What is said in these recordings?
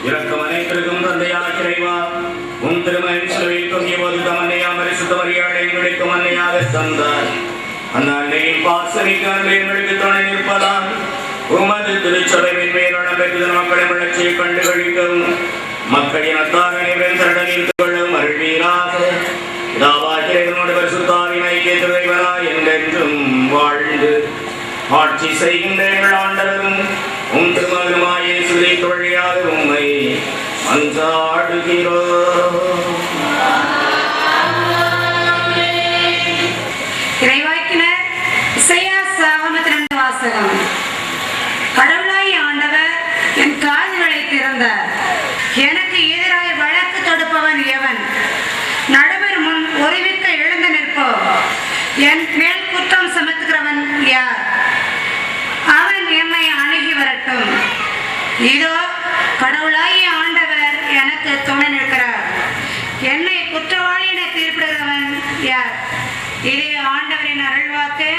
இரக்கம் அனைத்திற்கும் தந்தையாக இறைவா, உன் திருமகன் சிலுவையில் தொங்கிய போது தம் அன்னையாம் பரிசுத்த மரியாதை எங்களுக்கு அன்னையாக தந்தார். அந்த அன்னையின் பாசமிக்க அன்பு எங்களுக்கு துணை நிற்பதால் உமது திருச்சபையின் மேலான பெற்ற மக்களை வளர்ச்சியை கண்டு கழிக்கவும் மக்களின் அத்தார் அனைவரும் தடனில் கொள்ளவும் அருள்வீராக. இதாவாகியோடு பரிசுத்தாவின் ஐக்கியத்துறைவராய் என்றென்றும் வாழ்ந்து ஆட்சி செய்கின்ற எங்கள் ஆண்டவரும் உம் திருமகனுமாய் இயேசு கிறிஸ்து வழியாக உம்மை மன்றாடுகிறோம். இறைவாக்கினர் இசையா 52 வாசகம். கடவுளாய் ஆண்டவர் என் காதுகளை திறந்தார். எனக்கு எதிராக வழக்கு தொடுப்பவன் எவன்? நடுவர் முன் ஒருமிக்க எழுந்து நிற்போம். என் மேல் குற்றம் சுமத்துகிறவன் யார்? அவன் என்னை அணுகி வரட்டும். இதோ கடவுளாகிய ஆண்டவர் எனக்கு துணை நிற்கிறார். என்னை குற்றவாளி என தீர்ப்பிடுகிறவன் யார்? இது ஆண்டவரின் அருள்வாக்கு.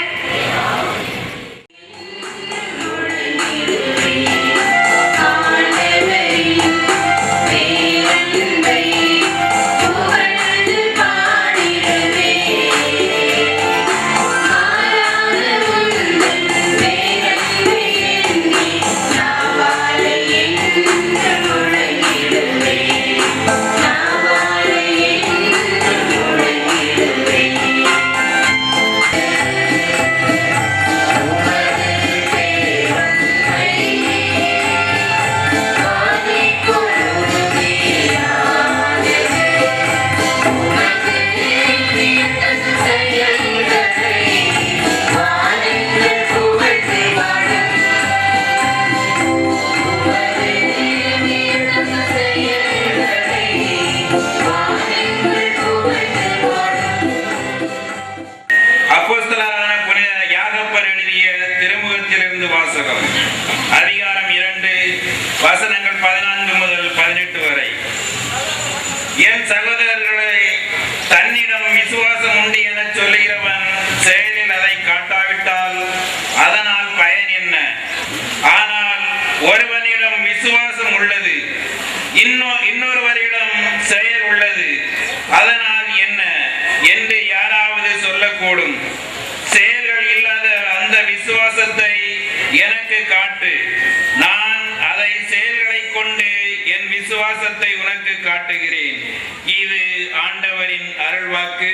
அதிகாரம் 2 வசனங்கள் 14 முதல் 18 வரை. என் சகோதரர்களை, தன்னிடம் விசுவாசம் உண்டு என சொல்லுகிறவன் செயலில் அதை காட்டாவிட்டால் அதனால் பயன் என்ன? ஆனால் ஒருவனிடம் விசுவாசம் உள்ளது, இன்னொருவரிடம் செயல் உள்ளது, அதனால் என்ன என்று யாராவது சொல்லக்கூடும்? செயல்கள் இல்லாத அந்த விசுவாசத்தை எனக்கு காட்டு, நான் அதை செயல்களை கொண்டு என் விசுவாசத்தை உனக்கு காட்டுகிறேன். இது ஆண்டவரின் அருள்வாக்கு.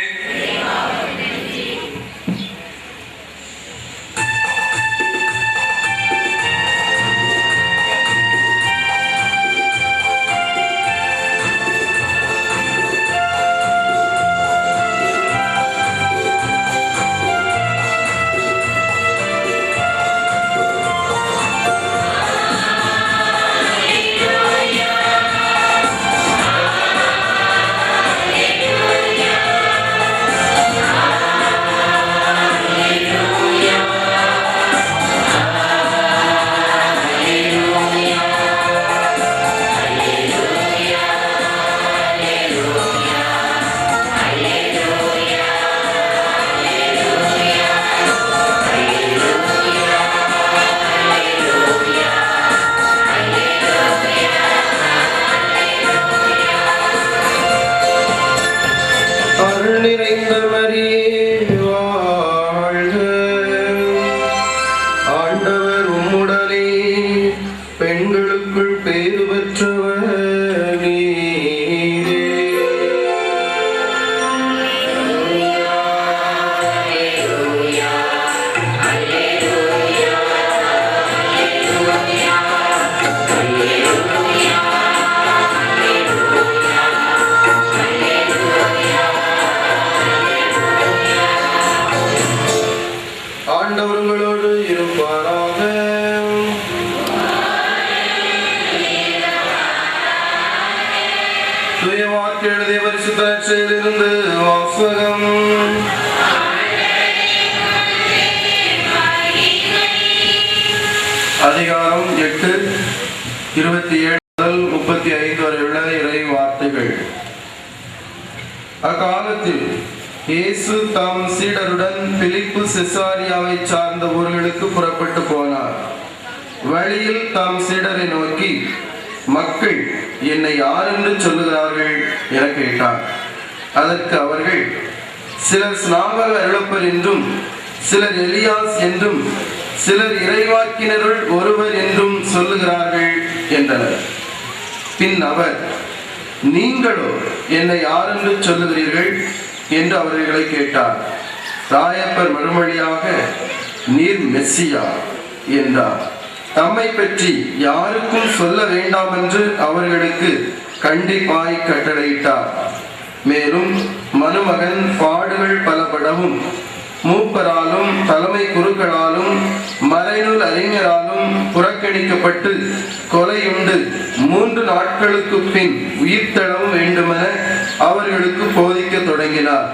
அதிகாரம் 8 27 முதல் 35 வரை உள்ள இறை வார்த்தைகள். அக்காலத்தில் இயேசு தாம் சீடருடன் பிலிப்பு செசாரியாவை சார்ந்த ஊர்களுக்கு புறப்பட்டு போனார். வழியில் தாம் சீடரை நோக்கி, மக்கள் என்னை யார் என்று சொல்லுகிறார்கள் என கேட்டார். அதற்கு அவர்கள், சிலர் ஸ்நாபக அருளப்பர் என்றும், சிலர் எலியாஸ் என்றும், சிலர் இறைவாக்கினருள் ஒருவர் என்றும் சொல்லுகிறார்கள் என்றனர். பின் அவர், நீங்களோ என்னை யார் என்று சொல்லுகிறீர்கள் என்று அவர்களை கேட்டார். ராயப்பர் மறுமொழியாக, நீர் மெஸ்ஸியா என்றார். தம்மை பற்றி யாருக்கும் சொல்ல வேண்டாம் என்று அவர்களுக்கு கண்டிப்பாய் கட்டளையிட்டார். மேலும் மருமகன் பாடுகள் பலபடவும் மூப்பராலும் தலைமை குருக்களாலும் மறைநூல் அறிஞராலும் புறக்கணிக்கப்பட்டு கொலையுண்டு 3 நாட்களுக்கு பின் உயிர்த்தெழவும் வேண்டுமென அவர்களுக்கு போதிக்க தொடங்கினார்.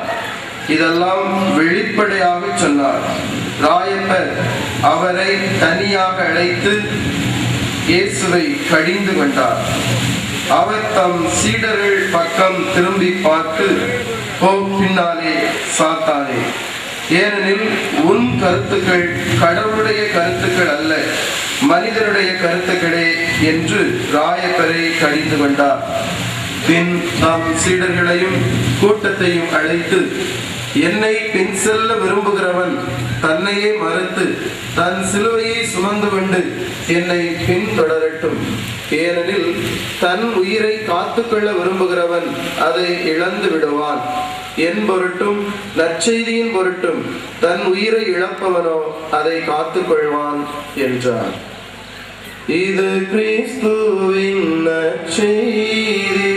இதெல்லாம் வெளிப்படையாக சொன்னார். ராயப்பர் அவரை தனியாக அழைத்து இயேசுவை கடிந்து கொண்டார். அவர் தம் சீடர்கள் பக்கம் திரும்பி பார்த்து, போ பின்னாலே சாத்தானே, ஏனெனில் உன் கருத்துக்கள் கடவுளுடைய கருத்துக்கள் அல்ல, மனிதனுடைய கருத்துக்களே என்று ராயப்பரை கடிந்து கொண்டார். பின் தம் சீடர்களையும் கூட்டத்தையும் அழைத்து, என்னை பின் செல்ல விரும்புகிறவன் தன்னையே மறுத்து தன் சிலுவையை சுமந்து கொண்டு என்னை பின்தொடரட்டும். ஏனெனில் தன் உயிரை காத்துக்கொள்ள விரும்புகிறவன் அதை இழந்து விடுவான். என் பொருட்டும் நற்செய்தியின் பொருட்டும் தன் உயிரை இழப்பவனோ அதை காத்துக்கொள்வான் என்றார். இது கிறிஸ்துவின் நற்செய்தி.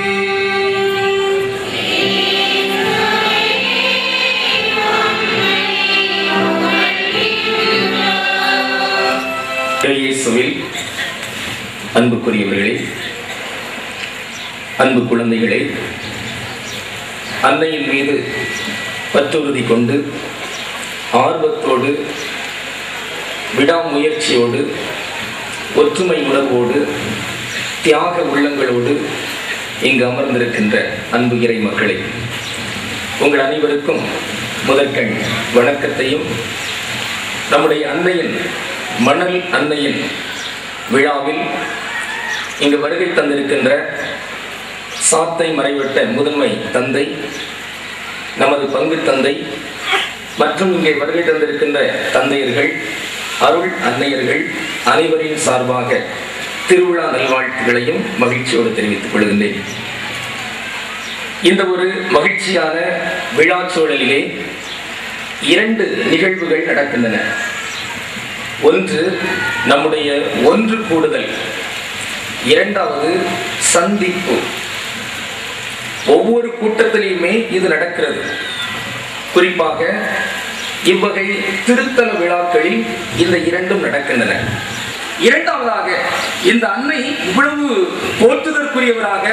இயேசுவில் அன்புக்குரியவர்களே, அன்பு குழந்தைகளே, அன்னையின் மீது பற்றுறுதி கொண்டு ஆர்வத்தோடு விடாமுயற்சியோடு ஒற்றுமை உணர்வோடு தியாக உள்ளங்களோடு இங்கு அமர்ந்திருக்கின்ற அன்பு இறை மக்களே, உங்கள் அனைவருக்கும் முதற்கண் வணக்கத்தையும் நம்முடைய அன்னையின் மணல் அன்னையின் விழாவில் இங்கு வருகை தந்திருக்கின்ற சாத்தை மறைவட்ட முதன்மை தந்தை, நமது பங்கு தந்தை மற்றும் இங்கே வருகை தந்திருக்கின்ற தந்தையர்கள், அருள் அன்னையர்கள் அனைவரின் சார்பாக திருவிழா நல்வாழ்த்துக்களையும் மகிழ்ச்சியோடு தெரிவித்துக் கொள்கின்றேன். இந்த ஒரு மகிழ்ச்சியான விழா சூழலிலே 2 நிகழ்வுகள் நடக்கின்றன. ஒன்று நம்முடைய ஒன்று கூடுதல், இரண்டாவது சந்திப்பு. ஒவ்வொரு கூட்டத்திலையுமே இது நடக்கிறது. குறிப்பாக இவ்வகை திருத்தல விழாக்களில் இந்த 2ம் நடக்கின்றன. இரண்டாவதாக, இந்த அன்னை இவ்வளவு போற்றுதற்குரியவராக,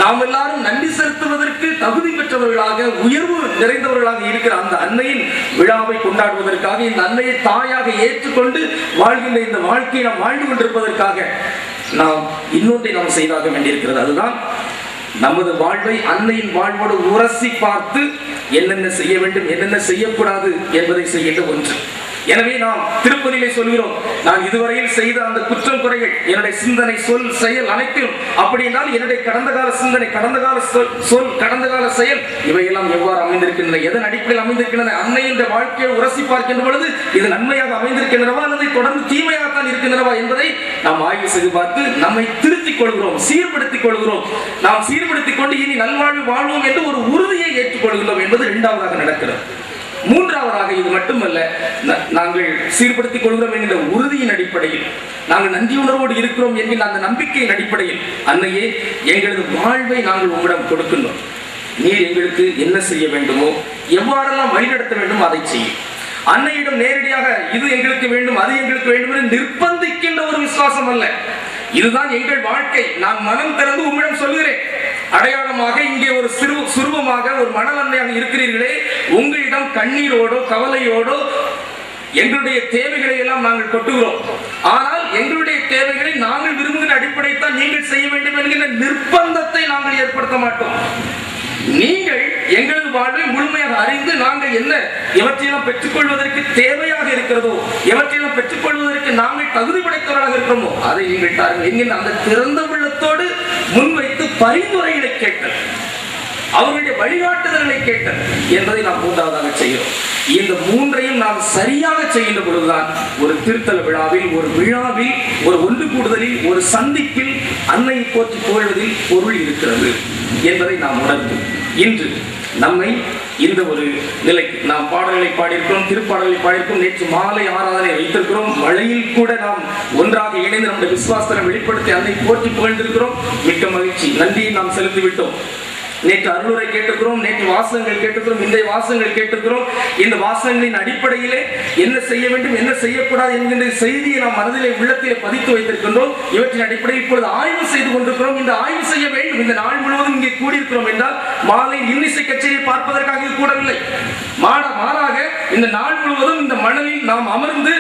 நாம் எல்லாரும் நன்றி செலுத்துவதற்கு தகுதி பெற்றவர்களாக, உயர்வு நிறைந்தவர்களாக இருக்கிற அந்த அன்னையின் விழாவை கொண்டாடுவதற்காக, இந்த அன்னையை தாயாக ஏற்றுக்கொண்டு வாழ்கின்ற இந்த வாழ்க்கையை நாம் வாழ்ந்து கொண்டிருப்பதற்காக நாம் இன்னொன்றை நாம் செய்தாக வேண்டியிருக்கிறது. அதுதான் நமது வாழ்வை அன்னையின் வாழ்வோடு உரசி பார்த்து என்னென்ன செய்ய வேண்டும், என்னென்ன செய்யக்கூடாது என்பதை செய்கின்ற ஒன்று. எனவே நாம் திருப்பதியிலே சொல்கிறோம், நான் இதுவரையில் செய்த அந்த குற்றம் குறைகள், என்னுடைய சிந்தனை, சொல், செயல் அனைத்தும் அப்படி என்றால் என்னுடைய கடந்த கால சிந்தனை, கடந்த கால சொல், கடந்த கால செயல் இவையெல்லாம் எவ்வாறு அமைந்திருக்கின்றன, எதன் அடிப்படையில் அமைந்திருக்கின்றன, அன்னையின் வாழ்க்கையை உரசி பார்க்கின்ற பொழுது இது நன்மையாக அமைந்திருக்கின்றனவா அல்லது தொடர்ந்து தீமையாகத்தான் இருக்கின்றனவா என்பதை நாம் ஆய்வு செய்து பார்த்து நம்மை திருத்திக் கொள்கிறோம், சீர்படுத்திக் கொள்கிறோம். நாம் சீர்படுத்திக் கொண்டு இனி நல்வாழ்வு வாழ்வோம் என்று ஒரு உறுதியை ஏற்றுக்கொள்கிறோம் என்பது இரண்டாவதாக நடக்கிறது. மூன்றாவதாக, இது மட்டுமல்ல, நாங்கள் சீர்படுத்திக் கொள்கிறோம் என்கிற உறுதியின் அடிப்படையில், நாங்கள் நன்றி உணர்வோடு இருக்கிறோம் என்கிற அந்த நம்பிக்கையின் அடிப்படையில், அன்னையே எங்களது வாழ்வை நாங்கள் உங்களிடம் கொடுக்கின்றோம். நீர் எங்களுக்கு என்ன செய்ய வேண்டுமோ, எவ்வாறெல்லாம் வழிநடத்த வேண்டுமோ அதை செய்யும். அன்னையிடம் நேரடியாக இது எங்களுக்கு வேண்டும், அது எங்களுக்கு வேண்டும் என்று நிர்பந்திக்கின்ற ஒரு விசுவாசம் அல்ல. இதுதான் எங்கள் வாழ்க்கை, நான் மனம் திறந்து உம்மிடம் சொல்கிறேன். அடையாளமாக இங்கே ஒரு சுரூபமாக ஒரு மணல் அன்னையாக இருக்கிறீர்களே, உங்களிடம் கண்ணீரோடோ கவலையோடோ எங்களுடைய தேவைகளை எல்லாம் நாங்கள் கொட்டுகிறோம். ஆனால் எங்களுடைய தேவைகளை நாங்கள் விரும்புகிற அடிப்படையில் தான் நீங்கள் செய்ய வேண்டும் என்கிற நிர்பந்தத்தை நாங்கள் ஏற்படுத்த மாட்டோம். நீங்கள் எங்களது வாழ்வை முழுமையாக அறிந்து நாங்கள் என்ன எவற்றையெல்லாம் பெற்றுக்கொள்வதற்கு தேவையாக இருக்கிறதோ, எவற்றையெல்லாம் பெற்றுக்கொள்வதற்கு நாங்கள் தகுதி படைத்தவர்களாக இருக்கிறோமோ அதை நீங்கள் தாருங்கள் என்கின்ற அந்த திறந்த உள்ளத்தோடு பரிந்துரைகளை கேட்டல், அவருடைய வழிகாட்டுதல்களை கேட்டல் என்பதை நாம் மூன்றாவதாக செய்கிறோம். இந்த மூன்றையும் நாம் சரியாக செய்கின்ற பொழுதுதான் ஒரு திருத்தல விழாவில், ஒரு விழாவில், ஒரு ஒன்று கூடுதலில், ஒரு சந்திப்பில் அன்னையை போற்றி புகழ்வதில் பொருள் இருக்கிறது என்பதை நாம் உணர்ந்து இன்று நம்மை இந்த ஒரு நிலைக்கு நாம் பாடல்களை பாடியிருக்கிறோம், திருப்பாடல்களை பாடியிருக்கிறோம், நேற்று மாலை ஆராதனை வைத்திருக்கிறோம், மழையில் கூட நாம் ஒன்றாக இணைந்து நம்முடைய விசுவாசத்தை வெளிப்படுத்தி அன்னை போற்றி புகழ்ந்திருக்கிறோம். மிக்க மகிழ்ச்சி, நன்றியை நாம் செலுத்திவிட்டோம். நேற்று அருளுரை கேட்டிருக்கிறோம், நேற்று வாசகங்கள் கேட்டிருக்கிறோம், இன்றைய வாசகங்கள் கேட்டிருக்கிறோம். இந்த வாசகங்களின் அடிப்படையிலே என்ன செய்ய வேண்டும், என்ன செய்யக்கூடாது என்கின்ற செய்தியை நாம் மனதிலே உள்ளத்திலே பதித்து வைத்திருக்கின்றோம். இவற்றின் அடிப்படையில் இப்பொழுது ஆய்வு செய்து கொண்டிருக்கிறோம். இந்த ஆய்வு செய்ய வேண்டும். இந்த நாள் முழுவதும் இங்கே கூடியிருக்கிறோம் என்றால் மாலை இன்னிசை கச்சேரியை பார்ப்பதற்காக இது கூடவில்லை. மாறாக இந்த நாள் முழுவதும் இந்த மணலில் நாம் அமர்ந்து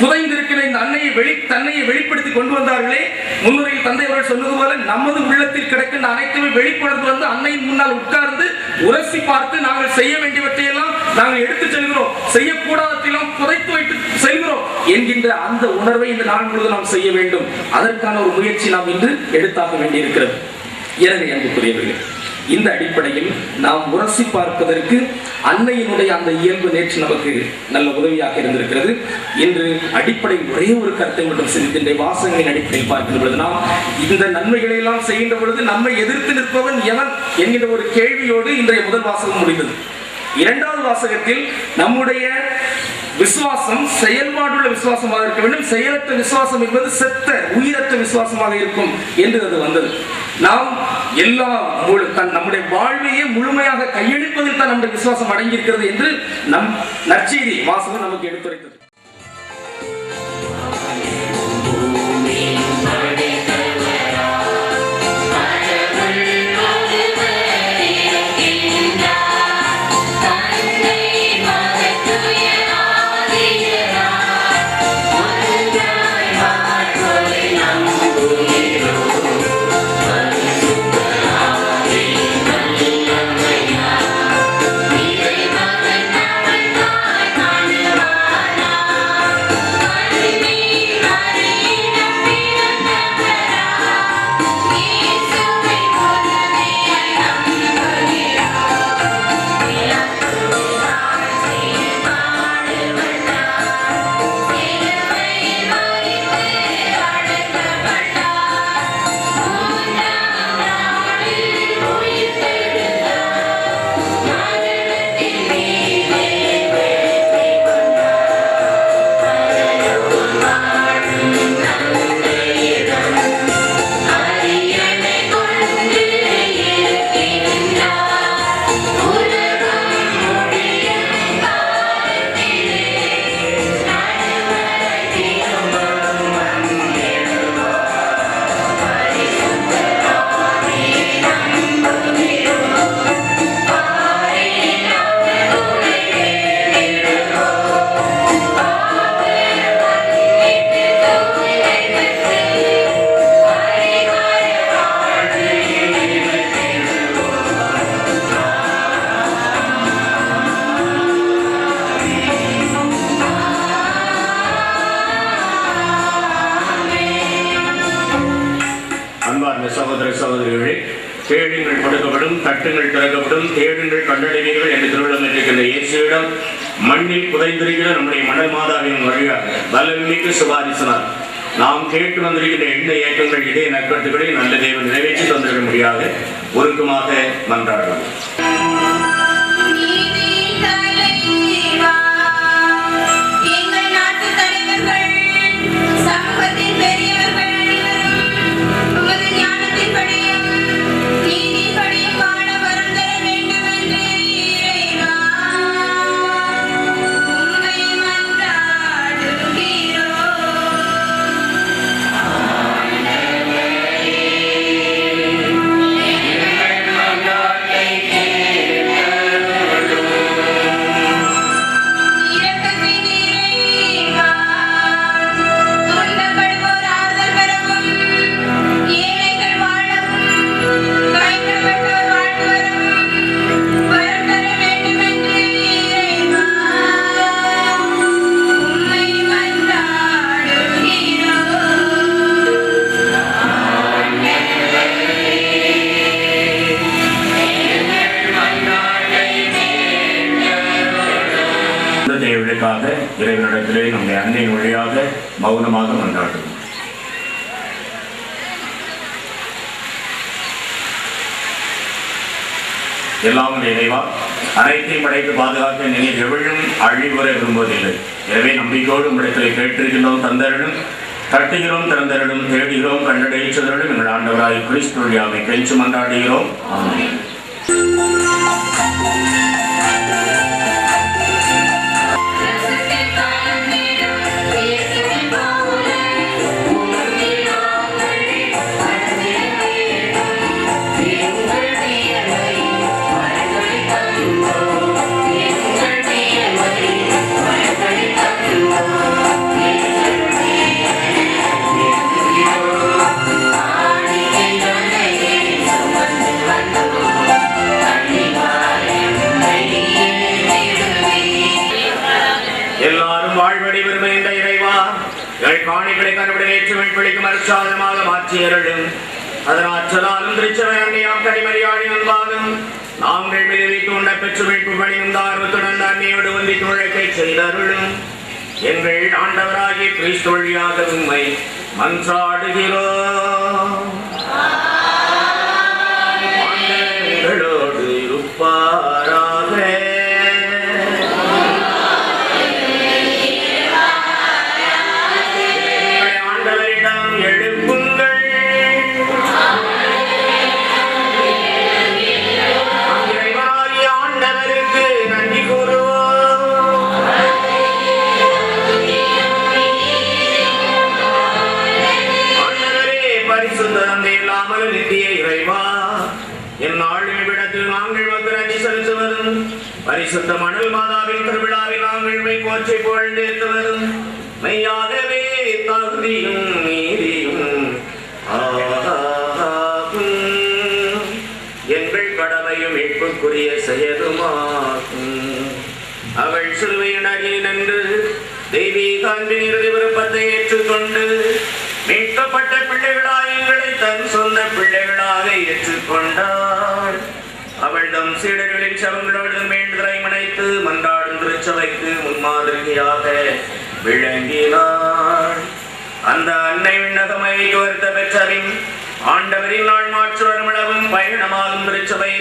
புதைந்திருக்கிற இந்த தன்னையை வெளிப்படுத்தி கொண்டு வந்தார்களே. முன்னுரையில் தந்தை அவர்கள் சொன்னது போல நமது உள்ளத்தில் கிடக்கின்ற அனைத்துமே வெளிப்படுத்தி வந்து அன்னையின் முன்னால் உட்கார்ந்து உரசி பார்த்து நாங்கள் செய்ய வேண்டியவற்றையெல்லாம் நாங்கள் எடுத்துச் செல்கிறோம், செய்யக்கூடாதெல்லாம் புதைத்து வைத்து செல்கிறோம் என்கின்ற அந்த உணர்வை இந்த நாள் முழுவதும் நாம் செய்ய வேண்டும். அதற்கான ஒரு முயற்சி நாம் இன்று எடுத்தாக வேண்டியிருக்கிறது. எனவே அன்புக்குரியவர்களே, இந்த அடிப்படையில் நாம் உரசி பார்ப்பதற்கு அன்னையினுடைய அந்த இயல்பு நேற்று நமக்கு நல்ல உதவியாக இருந்திருக்கிறது. இன்று அடிப்படையில் ஒரே ஒரு கருத்தை மட்டும் சிந்திக்கின்ற வாசகங்களின் அடிப்படையில் பார்க்கின்ற பொழுது நாம் இந்த நன்மைகளை எல்லாம் செய்கின்ற பொழுது நம்மை எதிர்த்து நிற்பவன் எவன் என்கின்ற ஒரு கேள்வியோடு இன்றைய முதல் வாசகம் முடிந்தது. இரண்டாவது வாசகத்தில் நம்முடைய விசுவாசம் செயல்பாடுள்ள விசுவாசமாக இருக்க வேண்டும், செயலற்ற விசுவாசம் என்பது செத்த உயிரற்ற விசுவாசமாக இருக்கும் என்று அது வந்தது. நாம் எல்லா நம்முடைய வாழ்வையே முழுமையாக கையளிப்பதில் தான் நம்முடைய விசுவாசம் அடங்கியிருக்கிறது என்று நம் நற்செய்தி வாசகம் நமக்கு எடுத்துரைத்தது. சகோதரிகளே, தேடுங்கள் கொடுக்கப்படும், தட்டுங்கள் திறக்கப்படும், தேடுங்கள் கண்டடைவீர்கள் என்று திருவிழம் இருக்கின்ற இயேசுவிடம் மண்ணில் புதைந்திருக்கிற நம்முடைய மணல் மாதாவின் வழியாக பலமிக்க சுபாரிசனார் நாம் கேட்டு வந்திருக்கின்ற எந்த இயக்கங்கள் இதே நற்கருத்துக்களை நல்ல தேவன் நிறைவேற்றி தந்திருக்க முடியாத ஒருக்கமாக மன்றாடலாம். Thank you. அன்னையின் வழியாக மௌனமாக மன்றாடுவோம். எல்லாம் இறைவா, அனைத்தையும் படைத்து பாதுகாக்க நீங்கள் எவழும் அழிவுற விரும்புவதில்லை. எனவே நம்பிக்கையோடு உம்மிடத்தில் கேட்டிருக்கிறோம், தந்தரிடம் தட்டுகிறோம், திறந்தரிடம் தேடுகிறோம், கண்டடைச்சதரிடம் எங்கள் ஆண்டவராய் கிறிஸ்து வழியாமை கெஞ்சு மன்றாடுகிறோம். ஆமென். எல்லாரும் வாழ்வடி விரும்புகின்ற இறைவா, எங்கள் காணிகளை கண்டுபிடி ஏற்று மீட்பளிக்கும் அருட்சாதனமாக மாற்றியருளும். அதனாற்றலாலும் திருச்சபை அன்னையாம் கனிமறியாடி நண்பாலும் நாங்கள் மீது வைத்து உண்ட பெற்று மீட்பு பணியும் ஆர்வத்துடன் அன்னையோடு ஒன்றிக்கு உழைக்கை செய்தருளும். எங்கள் ஆண்டவராகிய கிறிஸ்து வழியாக உம்மை மன்றாடுகிறோம். ஆண்டவரோடு இருப்பாராக. பரிசுத்த மணல் மாதாவின் திருவிழாவில் நாங்கள் போற்றி புகழ்ந்தேத்துவதும் மெய்யாகவே தகுதியும் நீதியும் எங்கள் கடமையும் மீட்புக்குரிய செயலுமாகும். அவள் சிலுவையின் அருகில் நின்று தெய்வீக அன்பின் இறுதி விருப்பத்தை ஏற்றுக்கொண்டு மீட்கப்பட்ட பிள்ளைகளாய் எங்களை தன் சொந்த பிள்ளைகளாக ஏற்றுக்கொண்டாள். அவள் தம் சீடர்களின் சவங்களோடு வேண்டுதலை மனைத்து மன்றாடும் திருச்சபைக்கு முன்மாதிரியாக விளங்கினாள். அந்த அன்னை விண்ணகமை வருத்த பெற்றபின் ஆண்டவரின் நாள் மாற்று வருமளவும் பயணமாகும் திருச்சபை